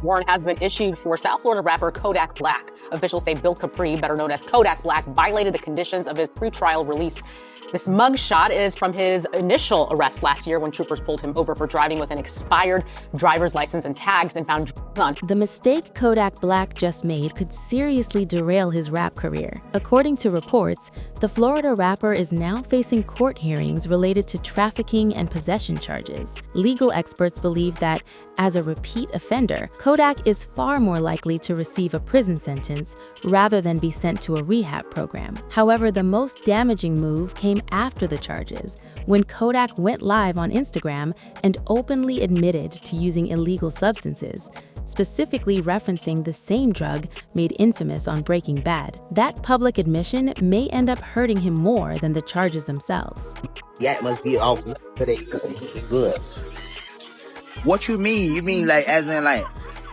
Warrant has been issued for South Florida rapper Kodak Black. Officials say Bill Capri, better known as Kodak Black, violated the conditions of his pretrial release. This mugshot is from his initial arrest last year when troopers pulled him over for driving with an expired driver's license and tags and found on. The mistake Kodak Black just made could seriously derail his rap career. According to reports, the Florida rapper is now facing court hearings related to trafficking and possession charges. Legal experts believe that, as a repeat offender, Kodak is far more likely to receive a prison sentence rather than be sent to a rehab program. However, the most damaging move came after the charges, when Kodak went live on Instagram and openly admitted to using illegal substances, specifically referencing the same drug made infamous on Breaking Bad. That public admission may end up hurting him more than the charges themselves. Yeah, must be off today because he's good. What you mean? You mean like as in like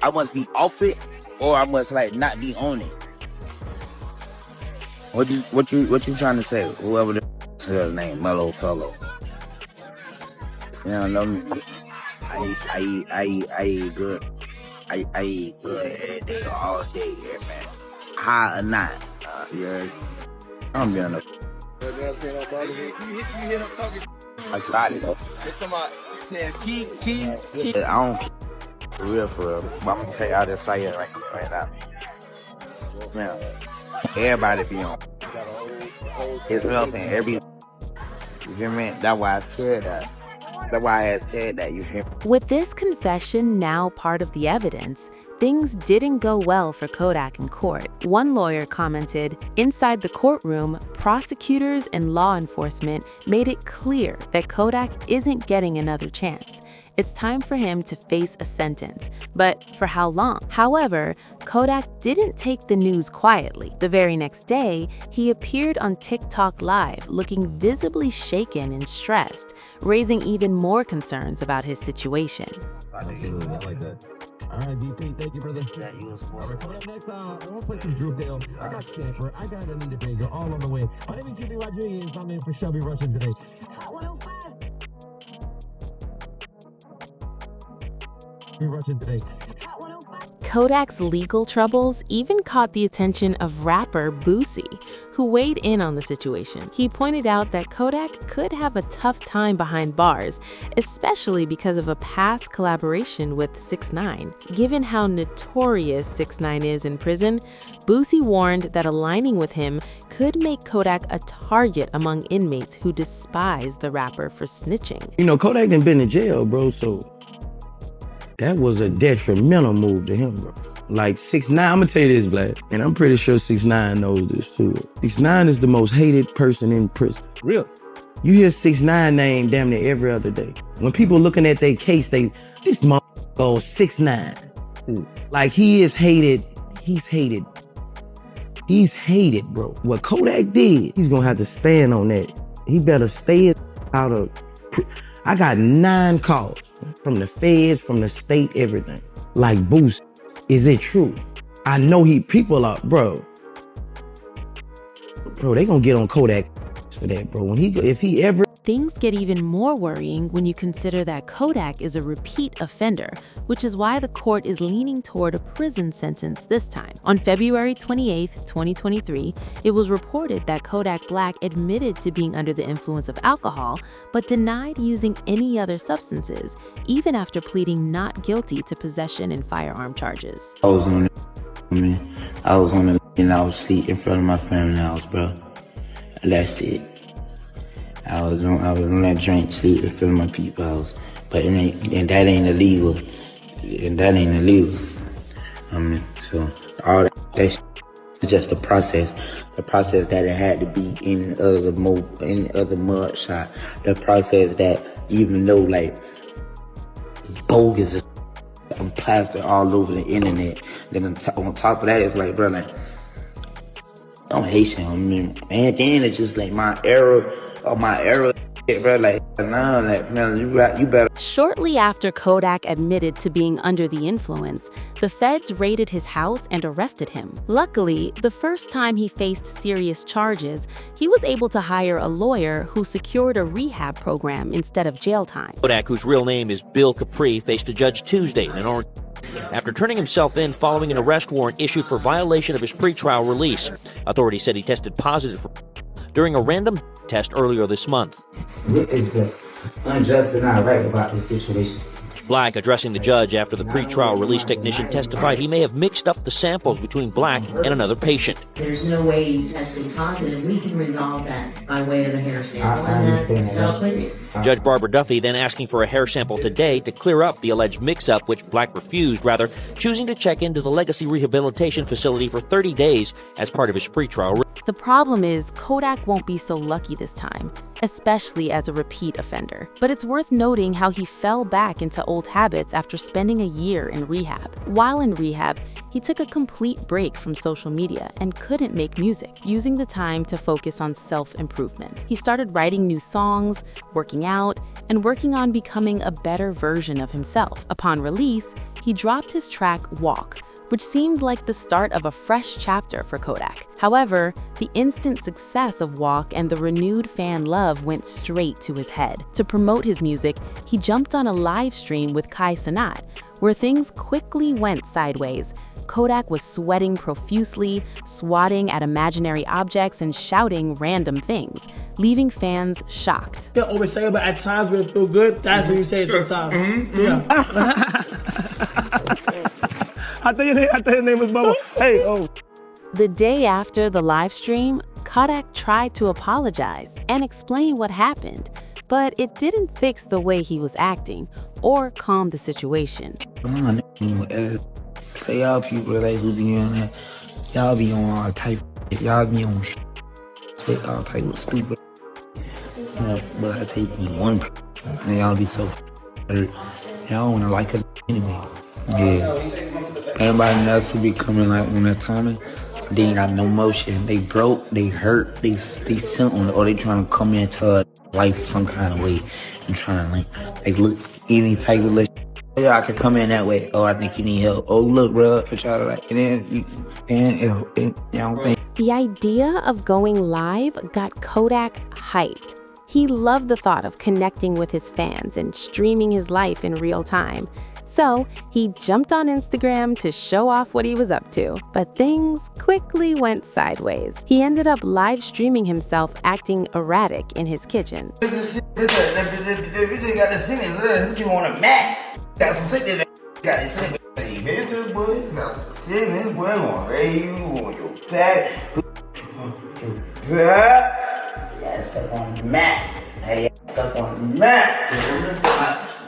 I must be off it, or I must like not be on it? What you trying to say? Whoever the his name, Mellow Fellow. You know me. I eat good. I eat good every day, all day, yeah, man. High or not, yeah. I'm being a. You hit him talking. I tried it though. Keep. I don't for real. But I'm gonna tell you how to say it right now. Man, everybody be on. It's health and every. You hear me? That's why I said that. That's why I had said that, you hear me? With this confession now part of the evidence, things didn't go well for Kodak in court. One lawyer commented, "Inside the courtroom, prosecutors and law enforcement made it clear that Kodak isn't getting another chance. It's time for him to face a sentence, but for how long?" However, Kodak didn't take the news quietly. The very next day, he appeared on TikTok Live looking visibly shaken and stressed, raising even more concerns about his situation. I like that. All right, DP, thank you, brother. Yeah, you was All right, coming up next, I want to play some Drew Hill. I got Stanford. I got Anita Baker all on the way. My name is Jimmy Rodriguez. I'm in for Shelby Russian today. Hot 105. Russian today. Kodak's legal troubles even caught the attention of rapper Boosie, who weighed in on the situation. He pointed out that Kodak could have a tough time behind bars, especially because of a past collaboration with 6ix9ine. Given how notorious 6ix9ine is in prison, Boosie warned that aligning with him could make Kodak a target among inmates who despise the rapper for snitching. You know, Kodak done been in jail, bro, so that was a detrimental move to him, bro. Like 6ix9ine, I'm gonna tell you this, Black, and I'm pretty sure 6ix9ine knows this too. 6ix9ine is the most hated person in prison. Real. You hear 6ix9ine name damn near every other day. When people looking at their case, this motherfucker goes 6ix9ine. Like he is hated. He's hated. He's hated, bro. What Kodak did, he's gonna have to stand on that. He better stay out of. I got 9 calls from the feds, from the state, everything. Like, Boost, is it true? I know people are, bro, they gonna get on Kodak for that, bro. If he ever. Things get even more worrying when you consider that Kodak is a repeat offender, which is why the court is leaning toward a prison sentence this time. On February 28, 2023, it was reported that Kodak Black admitted to being under the influence of alcohol, but denied using any other substances, even after pleading not guilty to possession and firearm charges. I was on it, and I was asleep in front of my family house, bro. That's it. I was on that drink, sleep in front of my people's house, but that ain't illegal. So all that's just the process that it had to be in other mud shot. The process that even though like bogus is plastered all over the internet, then on top of that, it's like, bro, like I'm Haitian. I mean, and then it's just like my era. Bro, like, nah, like, man, you better. Shortly after Kodak admitted to being under the influence, the feds raided his house and arrested him. Luckily, the first time he faced serious charges, he was able to hire a lawyer who secured a rehab program instead of jail time. Kodak, whose real name is Bill Capri, faced a judge Tuesday in an orange. after turning himself in following an arrest warrant issued for violation of his pretrial release. Authorities said he tested positive during a random test earlier this month. What is just unjust and not right about this situation? Black, addressing the judge after the pretrial release technician testified he may have mixed up the samples between Black and another patient. There's no way you tested positive. We can resolve that by way of a hair sample. I understand that. That'll clear you. Judge Barbara Duffy then asking for a hair sample today to clear up the alleged mix-up, which Black refused, rather choosing to check into the Legacy Rehabilitation Facility for 30 days as part of his pretrial release. The problem is Kodak won't be so lucky this time, especially as a repeat offender. But it's worth noting how he fell back into old habits after spending a year in rehab. While in rehab, he took a complete break from social media and couldn't make music, using the time to focus on self-improvement. He started writing new songs, working out, and working on becoming a better version of himself. Upon release, he dropped his track Walk, which seemed like the start of a fresh chapter for Kodak. However, the instant success of Walk and the renewed fan love went straight to his head. To promote his music, he jumped on a live stream with Kai Cenat, where things quickly went sideways. Kodak was sweating profusely, swatting at imaginary objects and shouting random things, leaving fans shocked. You can't always say it, but at times when it feel good, that's when you say it sometimes. Yeah. I thought your name was Bubba. Hey, oh. The day after the live stream, Kodak tried to apologize and explain what happened, but it didn't fix the way he was acting or calm the situation. Come on, say y'all people like who be on that, y'all be on all type, y'all be on say all type of stupid. But I take me one, and y'all be so hurt. Y'all wanna like it anyway. Yeah. Everybody else who be coming like on that timing, they ain't got no motion. They broke, they hurt, they something, or they trying to come into life some kind of way and trying to like look any type of look. Yeah, I could come in that way. Oh, I think you need help. Oh, look, bro, but y'all like, and then you don't think. The idea of going live got Kodak hyped. He loved the thought of connecting with his fans and streaming his life in real time. So he jumped on Instagram to show off what he was up to. But things quickly went sideways. He ended up live streaming himself acting erratic in his kitchen. Everything got the singing, you want a Mac. Got some sick there. Got the singing. Hey, bitch, boy. Got some singing, boy. Want you want your back. Yeah, stuff on the Mac. Hey, stuff on the Mac.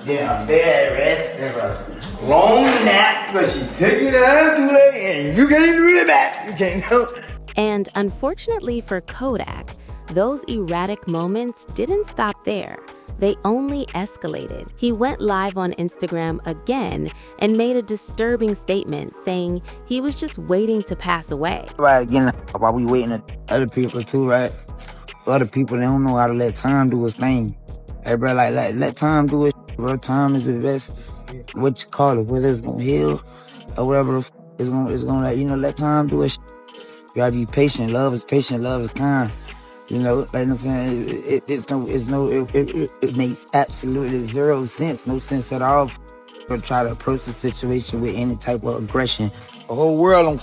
Yeah, a bed rest, and a long nap, because she took it out through there, and you can't do it back. You can't go. And unfortunately for Kodak, those erratic moments didn't stop there. They only escalated. He went live on Instagram again and made a disturbing statement saying he was just waiting to pass away. Right, again, while we waiting on other people too, right? Other people, they don't know how to let time do its thing. Everybody like let time do it. Bro, time is the best. What you call it? Whether it's gonna heal or whatever, it's gonna let time do it. You gotta be patient. Love is patient. Love is kind. You know, like I'm saying, it makes absolutely zero sense. No sense at all. To try to approach the situation with any type of aggression. The whole world on.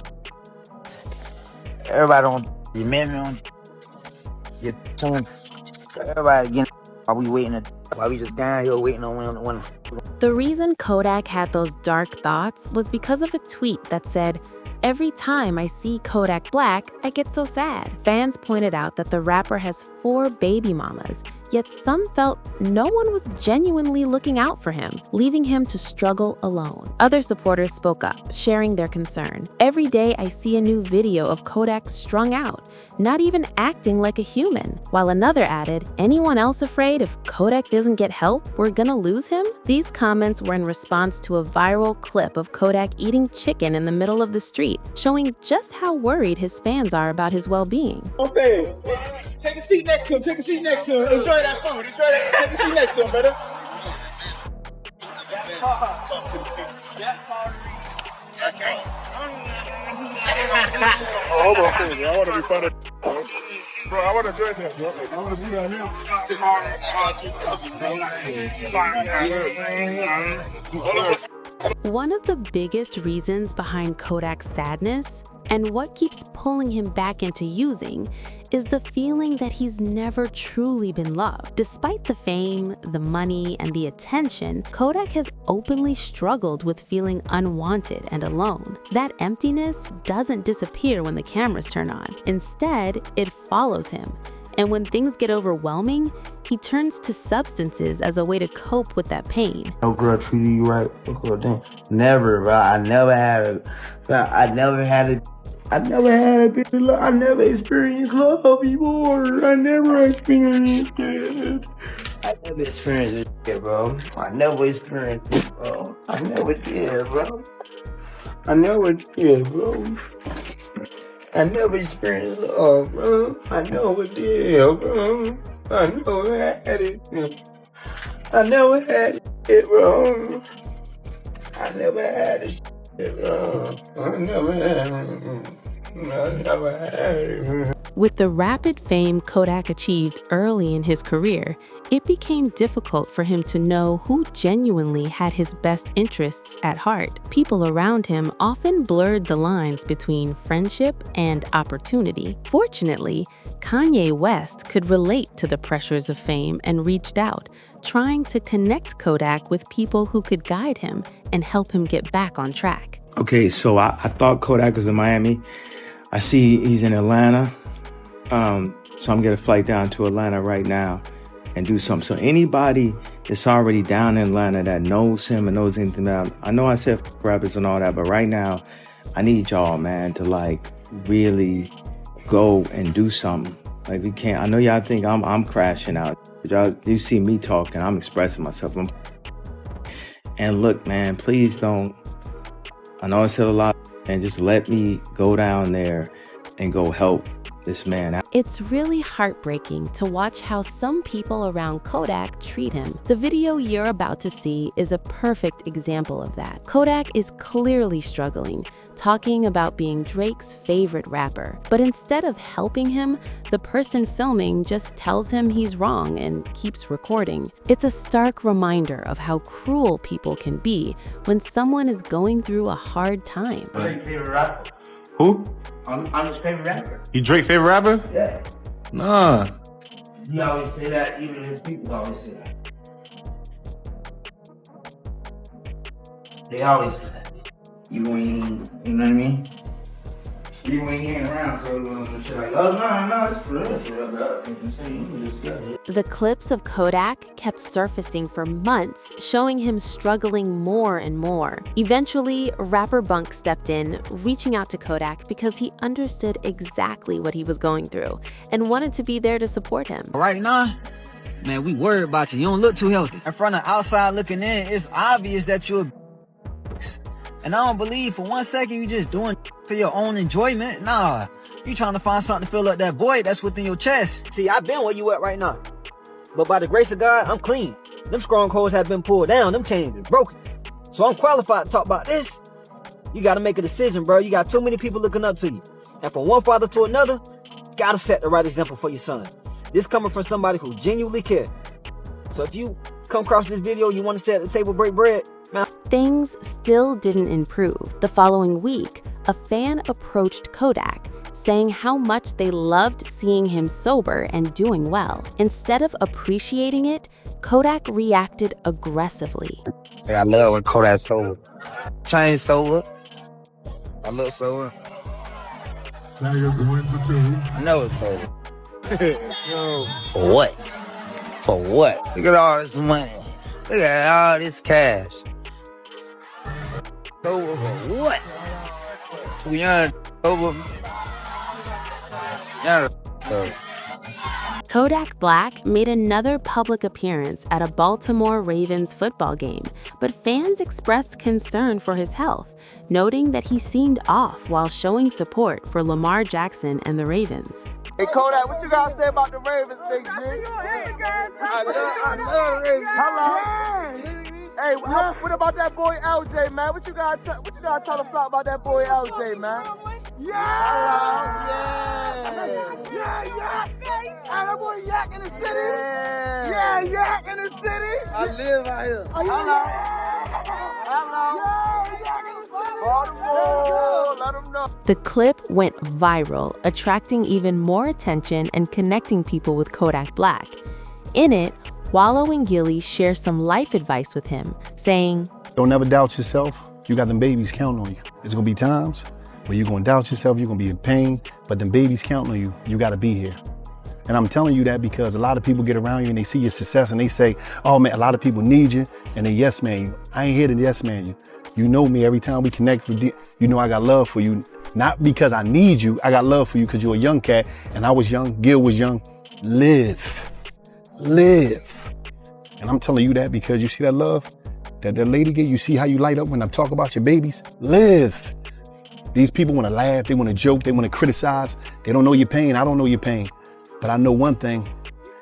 Everybody on. The men on. Your tone. Everybody again. While we waiting, while we just down here waiting on one. The reason Kodak had those dark thoughts was because of a tweet that said, "Every time I see Kodak Black, I get so sad." Fans pointed out that the rapper has 4 baby mamas, yet some felt no one was genuinely looking out for him, leaving him to struggle alone. Other supporters spoke up, sharing their concern. "Every day I see a new video of Kodak strung out, not even acting like a human." While another added, "Anyone else afraid if Kodak doesn't get help, we're gonna lose him?" These comments were in response to a viral clip of Kodak eating chicken in the middle of the street, showing just how worried his fans are about his well-being. Okay, take a seat next to him. Take a seat next to him. Enjoy that food. Enjoy that. Take a seat next to him, brother. Oh, hold on, please. I want to be funny. Bro, I want to join that, bro. I want to be down here. Hold on. One of the biggest reasons behind Kodak's sadness, and what keeps pulling him back into using, is the feeling that he's never truly been loved. Despite the fame, the money, and the attention, Kodak has openly struggled with feeling unwanted and alone. That emptiness doesn't disappear when the cameras turn on. Instead, it follows him. And when things get overwhelming, he turns to substances as a way to cope with that pain. No girl treated you right. No girl didn't. Never, bro. I never had a bit of love. I never experienced love before. I never experienced it. I never experienced this shit, bro. I never experienced it, bro. I never did, bro. I never did, bro. I never experienced love, bro. I never did, bro. I never had it. I never had it, bro. I never had it, bro. I never had it. I never had it. With the rapid fame Kodak achieved early in his career, it became difficult for him to know who genuinely had his best interests at heart. People around him often blurred the lines between friendship and opportunity. Fortunately, Kanye West could relate to the pressures of fame and reached out, trying to connect Kodak with people who could guide him and help him get back on track. Okay, so I thought Kodak was in Miami. I see he's in Atlanta. So I'm getting a flight down to Atlanta right now and do something. So anybody that's already down in Atlanta that knows him and knows anything about, I know I said rappers and all that, but right now I need y'all, man, to like really go and do something. Like we can't, I know y'all think I'm crashing out. Y'all, you see me talking, I'm expressing myself. And look, man, please don't, I know I said a lot, and just let me go down there and go help this man out. It's really heartbreaking to watch how some people around Kodak treat him. The video you're about to see is a perfect example of that. Kodak is clearly struggling, talking about being Drake's favorite rapper. But instead of helping him, the person filming just tells him he's wrong and keeps recording. It's a stark reminder of how cruel people can be when someone is going through a hard time. Drake's favorite rapper. Who? I'm his favorite rapper. You Drake favorite rapper? Yeah. Nah. He always say that, even his people always say that. They always say that. Even when he, you know what I mean? Even when he ain't around, cause shit like, oh no, it's for real, bro. The clips of Kodak kept surfacing for months, showing him struggling more and more. Eventually, rapper Bunk stepped in, reaching out to Kodak because he understood exactly what he was going through and wanted to be there to support him. Right now, man, we worried about you. You don't look too healthy. In front of outside looking in, it's obvious that you're and I don't believe for 1 second you just doing for your own enjoyment. Nah, you trying to find something to fill up that void that's within your chest. See, I've been where you at right now. But by the grace of God, I'm clean. Them strongholds have been pulled down. Them chains been broken. So I'm qualified to talk about this. You got to make a decision, bro. You got too many people looking up to you. And from one father to another, you got to set the right example for your son. This coming from somebody who genuinely cares. So if you come across this video, you want to sit at the table, break bread, man. Things still didn't improve. The following week, a fan approached Kodak, saying how much they loved seeing him sober and doing well. Instead of appreciating it, Kodak reacted aggressively. Say, I love when Kodak's sober. Change sober. I look sober. Tigers win for 2. I know it's sober. Yo. For what? For what? Look at all this money. Look at all this cash. Sober for what? Too young, sober. Young, sober. Kodak Black made another public appearance at a Baltimore Ravens football game, but fans expressed concern for his health, noting that he seemed off while showing support for Lamar Jackson and the Ravens. Hey Kodak, what you gotta say about the Ravens, big G? I love Ravens. Hello. Hey, what about that boy LJ, man? What you gotta tell the flock about that boy LJ, man? Yeah. Hello. Yeah. Hey, that boy Yak in the city. Yeah, Yak in the city. I live out here. Hello. Baltimore, let them know. The clip went viral, attracting even more attention and connecting people with Kodak Black. In it, Wallow and Gilly share some life advice with him, saying, "Don't never doubt yourself. You got them babies counting on you. There's gonna be times where you're gonna doubt yourself, you're gonna be in pain, but them babies counting on you. You gotta be here." And I'm telling you that because a lot of people get around you and they see your success and they say, "Oh man, a lot of people need you," and they yes man you. I ain't here to yes man you. You know me, every time we connect, you know I got love for you. Not because I need you, I got love for you because you're a young cat and I was young, Gil was young. Live. And I'm telling you that because you see that love that lady gave, you see how you light up when I talk about your babies? Live. These people want to laugh, they want to joke, they want to criticize. They don't know your pain, I don't know your pain. But I know one thing,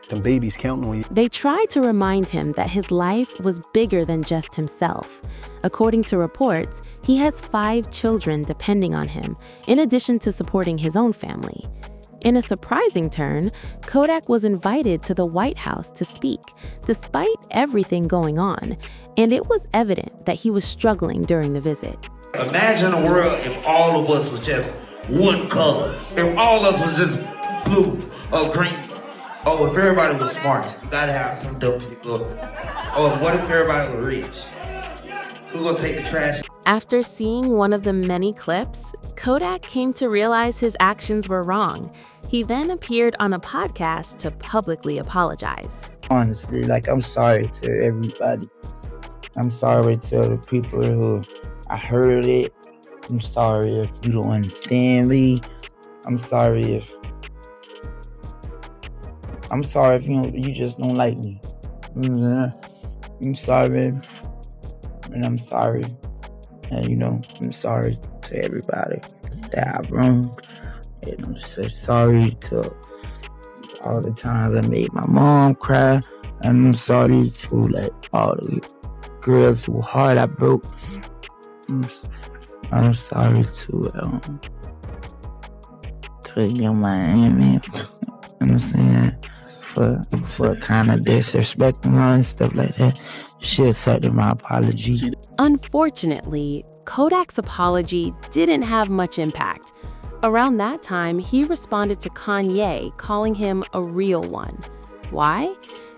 them babies counting on you. They tried to remind him that his life was bigger than just himself. According to reports, he has 5 children depending on him, in addition to supporting his own family. In a surprising turn, Kodak was invited to the White House to speak, despite everything going on, and it was evident that he was struggling during the visit. Imagine a world if all of us was just one color. If all of us was just blue or green. Oh, if everybody was smart, you gotta have some dumb people. Oh, what if everybody was rich? Who's gonna take the trash? After seeing one of the many clips, Kodak came to realize his actions were wrong. He then appeared on a podcast to publicly apologize. Honestly, like, I'm sorry to everybody. I'm sorry to the people who I heard it. I'm sorry if you don't understand me. I'm sorry if you just don't like me. I'm sorry, and I'm sorry. And I'm sorry to everybody that I've wronged. And I'm so sorry to all the times I made my mom cry. And I'm sorry to all the girls whose heart I broke. I'm sorry to young Miami. You know what I'm saying? For kind of disrespecting her and stuff like that. She accepted my apology. Unfortunately, Kodak's apology didn't have much impact. Around that time, he responded to Kanye, calling him a real one. Why?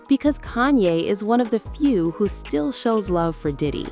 Because Kanye is one of the few who still shows love for Diddy.